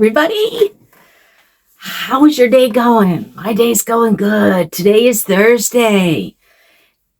everybody. How is your day going? My day's going good. Today is Thursday.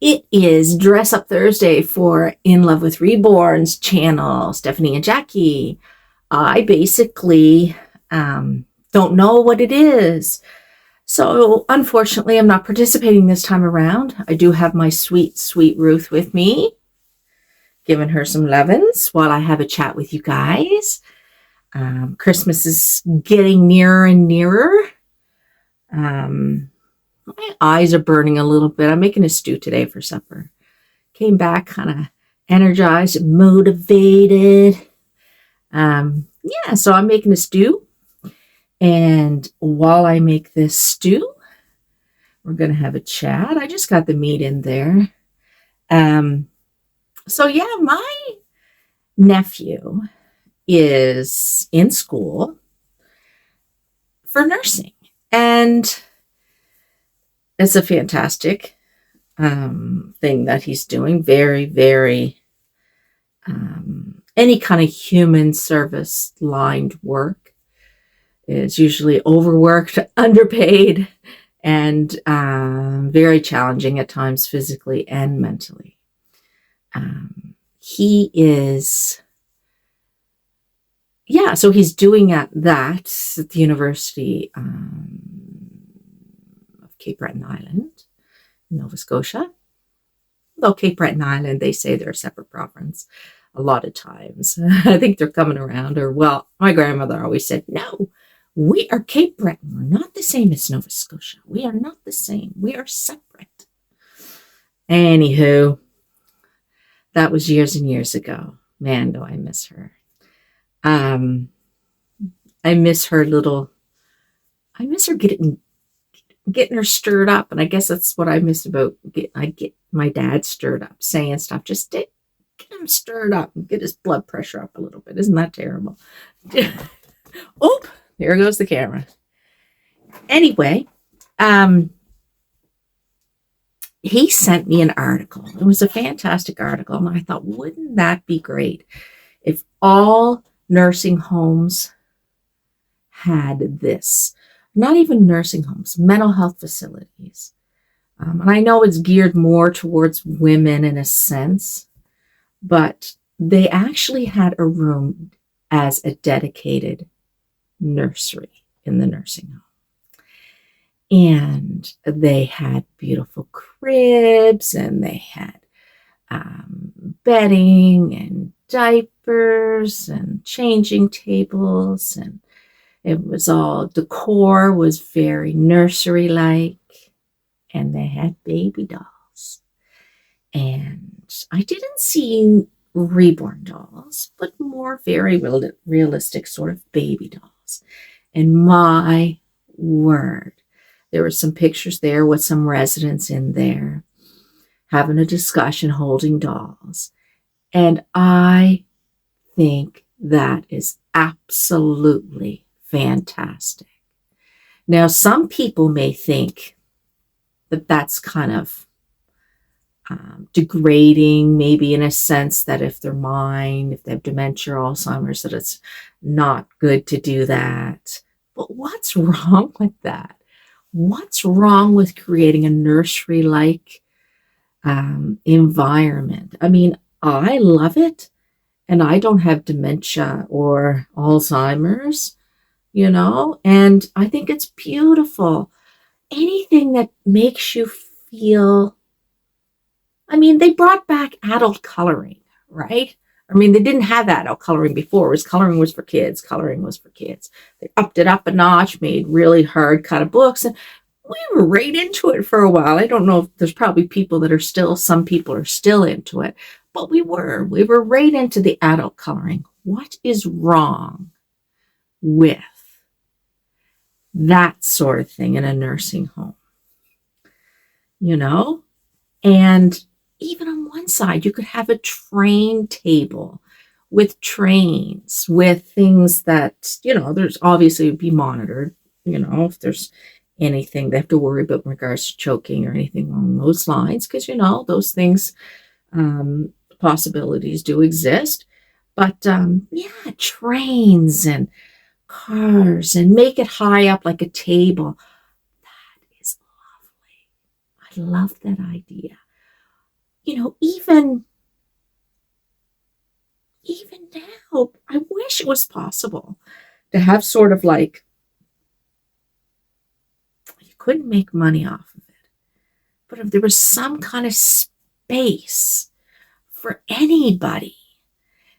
It is Dress Up Thursday for In Love with Reborn's channel, Stephanie and Jackie. I basically don't know what it is. So unfortunately, I'm not participating this time around. I do have my sweet, sweet Ruth with me, giving her some lovins while I have a chat with you guys. Christmas is getting nearer and nearer. My eyes are burning a little bit. I'm making a stew today for supper. Came back kind of energized, motivated. So I'm making a stew. And while I make this stew, we're going to have a chat. I just got the meat in there. My nephew is in school for nursing, and it's a fantastic thing that he's doing. Very, very any kind of human service lined work is usually overworked, underpaid, and very challenging at times physically and mentally. So he's doing that at the University of Cape Breton Island, Nova Scotia. Though Cape Breton Island, they say they're a separate province a lot of times. I think they're coming around, my grandmother always said, no, we are Cape Breton. We're not the same as Nova Scotia. We are not the same. We are separate. Anywho, that was years and years ago. Man, do I miss her. I miss her getting her stirred up. And I guess that's what I miss about I get my dad stirred up, saying stuff. Just get him stirred up and get his blood pressure up a little bit. Isn't that terrible? Oh, there goes the camera. Anyway, he sent me an article. It was a fantastic article. And I thought, wouldn't that be great if all nursing homes had this? Not even nursing homes, mental health facilities. And I know it's geared more towards women in a sense, but they actually had a room as a dedicated nursery in the nursing home. And they had beautiful cribs, and they had bedding and diapers and changing tables, and it was all decor was very nursery like, and they had baby dolls. And I didn't see reborn dolls, but more very realistic sort of baby dolls. And my word, there were some pictures there with some residents in there having a discussion, holding dolls. And I think that is absolutely fantastic. Now, some people may think that that's kind of degrading, maybe in a sense that if they're if they have dementia or Alzheimer's, that it's not good to do that. But what's wrong with that? What's wrong with creating a nursery-like environment? I mean, I love it, and I don't have dementia or Alzheimer's, and I think it's beautiful. Anything that makes you feel, they brought back adult coloring, right? They didn't have adult coloring before. Coloring was for kids. They upped it up a notch, made really hard kind of books, and we were right into it for a while. I don't know if there's probably some people are still into it, but we were right into the adult coloring. What is wrong with that sort of thing in a nursing home? And even on one side, you could have a train table with trains, with things that, there's obviously would be monitored, if there's anything they have to worry about in regards to choking or anything along those lines, because, those things, possibilities do exist. But trains and cars and make it high up like a table. That is lovely. I love that idea. Even now, I wish it was possible to have sort of like, you couldn't make money off of it, but if there was some kind of space for anybody,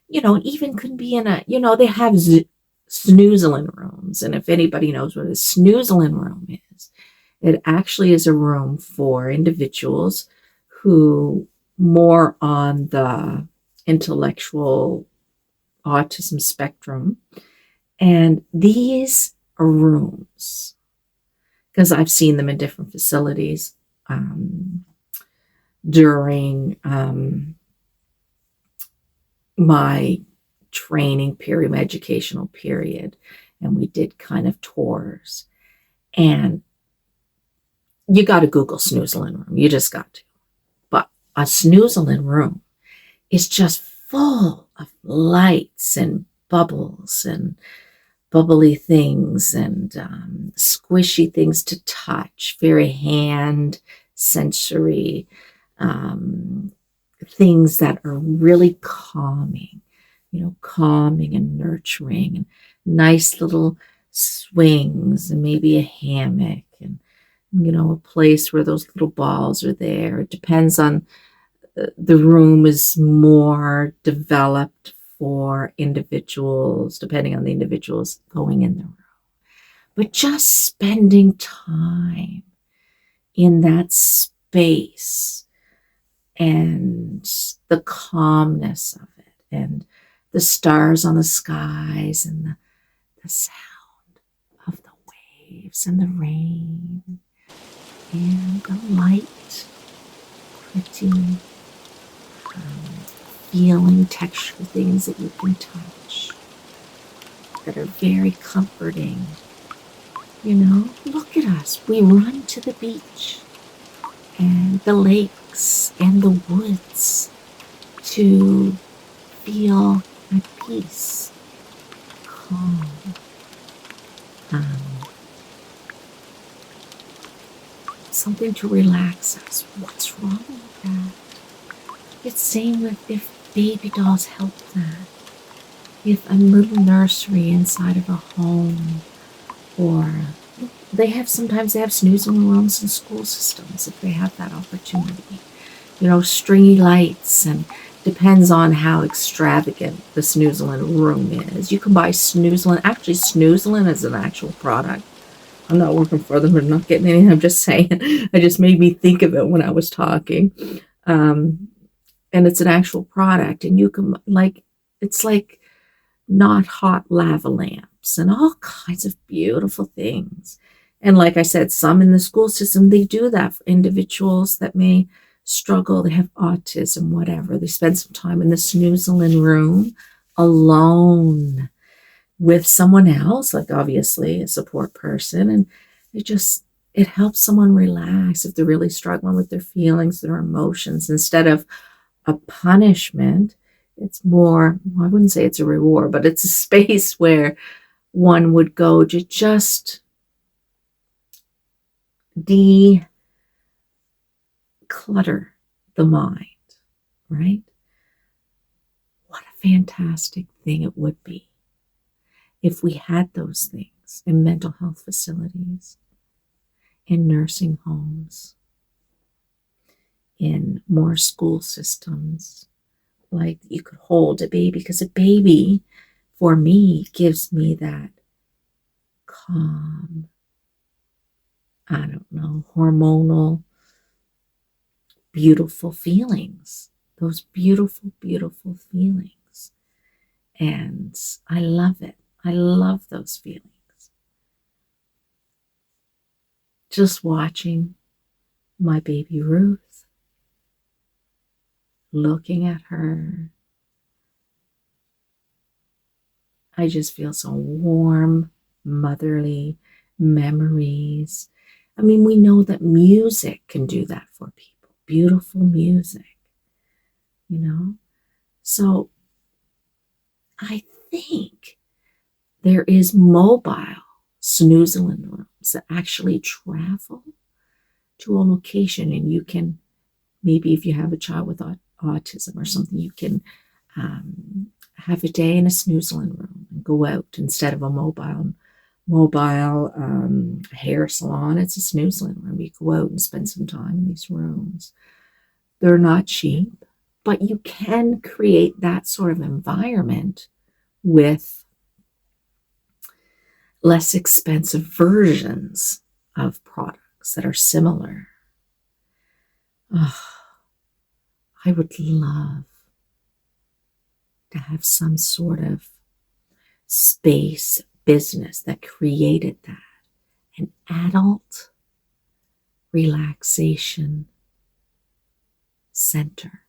even could be in they have snoozling rooms. And if anybody knows what a snoozling room is, it actually is a room for individuals who more on the intellectual autism spectrum. And these are rooms, because I've seen them in different facilities during my training period, my educational period, and we did kind of tours. And you got to Google snoozling room. You just got to. But a snoozling room is just full of lights and bubbles and bubbly things and squishy things to touch, very hand sensory things that are really calming, calming and nurturing, and nice little swings and maybe a hammock and, a place where those little balls are there. It depends on the room is more developed for individuals, depending on the individuals going in the room. But just spending time in that space and the calmness of it and the stars on the skies and the sound of the waves and the rain and the light, pretty feeling texture things that you can touch that are very comforting. Look at us. We run to the beach and the lakes and the woods to feel at peace, calm. Something to relax us. What's wrong with that? It's same with if baby dolls help that. If a little nursery inside of a home, or sometimes they have snoozing rooms in school systems if they have that opportunity. Stringy lights, and depends on how extravagant the snoozling room is. You can buy snoozling. Actually, snoozling is an actual product. I'm not working for them. I'm not getting anything. I'm just saying. It just made me think of it when I was talking. And it's an actual product. And you can, it's like not hot lava lamps and all kinds of beautiful things. And like I said, some in the school system, they do that for individuals that may struggle. They have autism, whatever. They spend some time in the snoozling room alone with someone else, like obviously a support person. And it helps someone relax if they're really struggling with their feelings, their emotions. Instead of a punishment, it's more, I wouldn't say it's a reward, but it's a space where one would go to just declutter the mind, right? What a fantastic thing it would be if we had those things in mental health facilities, in nursing homes, in more school systems. Like you could hold a baby, because a baby, for me, gives me that calm, I don't know, hormonal, beautiful feelings. Those beautiful, beautiful feelings. And I love it. I love those feelings. Just watching my baby Ruth, looking at her, I just feel so warm, motherly memories. I mean, we know that music can do that for people. Beautiful music, So I think There is mobile snoozling rooms that actually travel to a location, and you can, maybe if you have a child with autism or something, you can have a day in a snoozling room and go out instead of a mobile hair salon. It's a snoozling room. You go out and spend some time in these rooms. They're not cheap, but you can create that sort of environment with less expensive versions of products that are similar. Oh, I would love to have some sort of space business that created that. An adult relaxation center,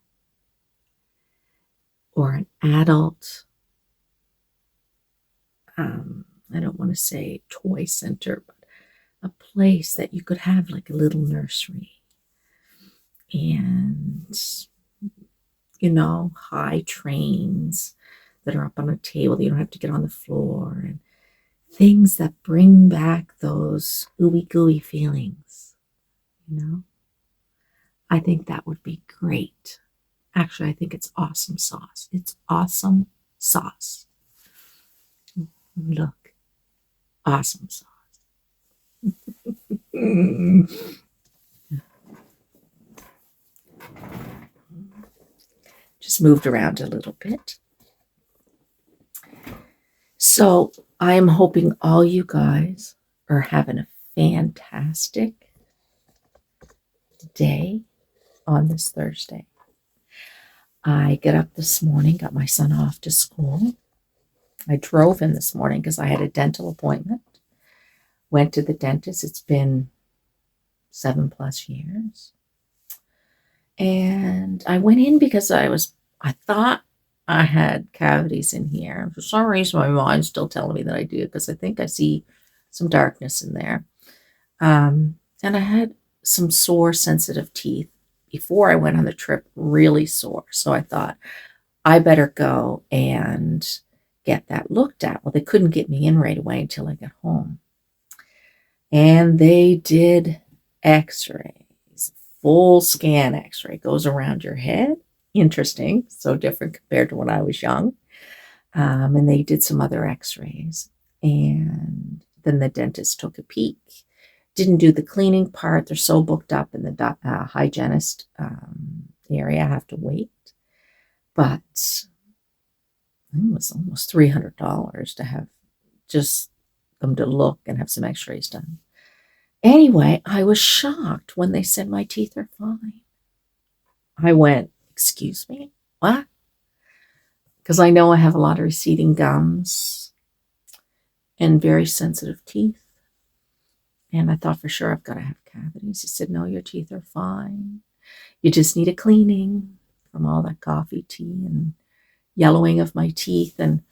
or an adult, I don't want to say toy center, but a place that you could have like a little nursery and, high trains that are up on a table. You don't have to get on the floor, and things that bring back those ooey gooey feelings, I think that would be great. Actually, I think it's awesome sauce. It's awesome sauce. Look, awesome sauce. Just moved around a little bit. So I am hoping all you guys are having a fantastic day on this Thursday. I get up this morning, got my son off to school. I drove in this morning because I had a dental appointment. Went to the dentist. It's been 7+ years. And I went in because I thought I had cavities in here. And for some reason, my mind's still telling me that I do, because I think I see some darkness in there. And I had some sore, sensitive teeth before I went on the trip, really sore. So I thought I better go and get that looked at. Well, they couldn't get me in right away until I got home. And they did x-rays, full scan x-ray, goes around your head. Interesting, so different compared to when I was young. And they did some other x-rays. And then the dentist took a peek. Didn't do the cleaning part. They're so booked up in the hygienist area. I have to wait. But it was almost $300 to have just them to look and have some x-rays done. Anyway, I was shocked when they said my teeth are fine. I went, excuse me, what? Because I know I have a lot of receding gums and very sensitive teeth. And I thought for sure I've got to have cavities. He said, no, your teeth are fine. You just need a cleaning from all that coffee, tea, and yellowing of my teeth. And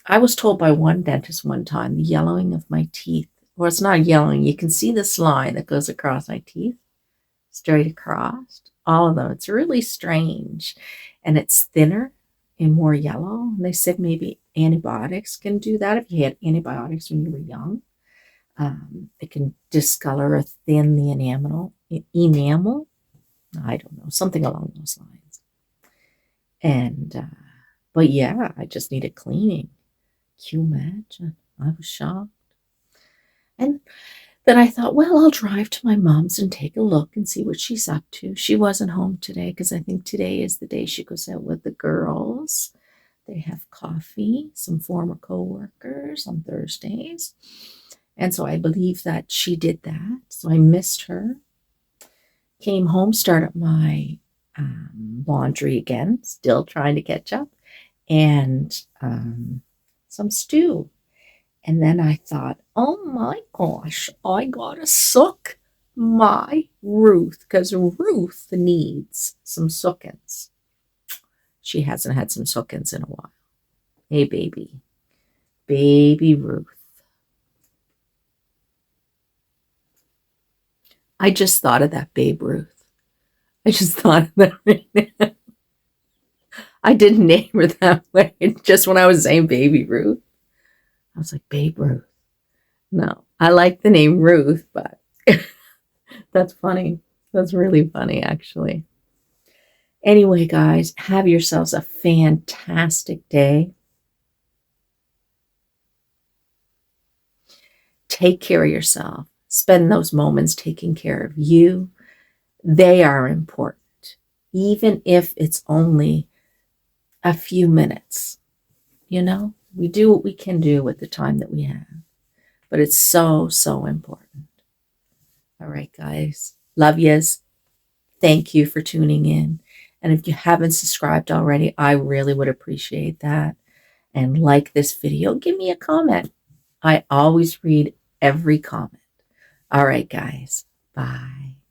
I was told by one dentist one time, the yellowing of my teeth, or it's not yellowing, you can see this line that goes across my teeth, straight across, all of them. It's really strange. And it's thinner and more yellow. And they said maybe antibiotics can do that. If you had antibiotics when you were young, it can discolor or thin the enamel. I don't know, something along those lines. And, but yeah, I just needed cleaning. Can you imagine? I was shocked. And then I thought, well, I'll drive to my mom's and take a look and see what she's up to. She wasn't home today because I think today is the day she goes out with the girls. They have coffee, some former co-workers on Thursdays. And so I believe that she did that. So I missed her. Came home, started my laundry again, still trying to catch up, and some stew. And then I thought, oh my gosh, I gotta soak my Ruth, because Ruth needs some sookins. She hasn't had some sookins in a while. Hey, baby. Baby Ruth. I just thought of that, Babe Ruth. I just thought of that right now. I didn't name her that way just when I was saying Baby Ruth. I was like, Babe Ruth. No, I like the name Ruth, but that's funny. That's really funny, actually. Anyway, guys, have yourselves a fantastic day. Take care of yourself. Spend those moments taking care of you. They are important, even if it's only a few minutes. You know, we do what we can do with the time that we have, but it's so, so important. All right, guys. Love yous. Thank you for tuning in. And if you haven't subscribed already, I really would appreciate that. And like this video, give me a comment. I always read every comment. All right, guys. Bye.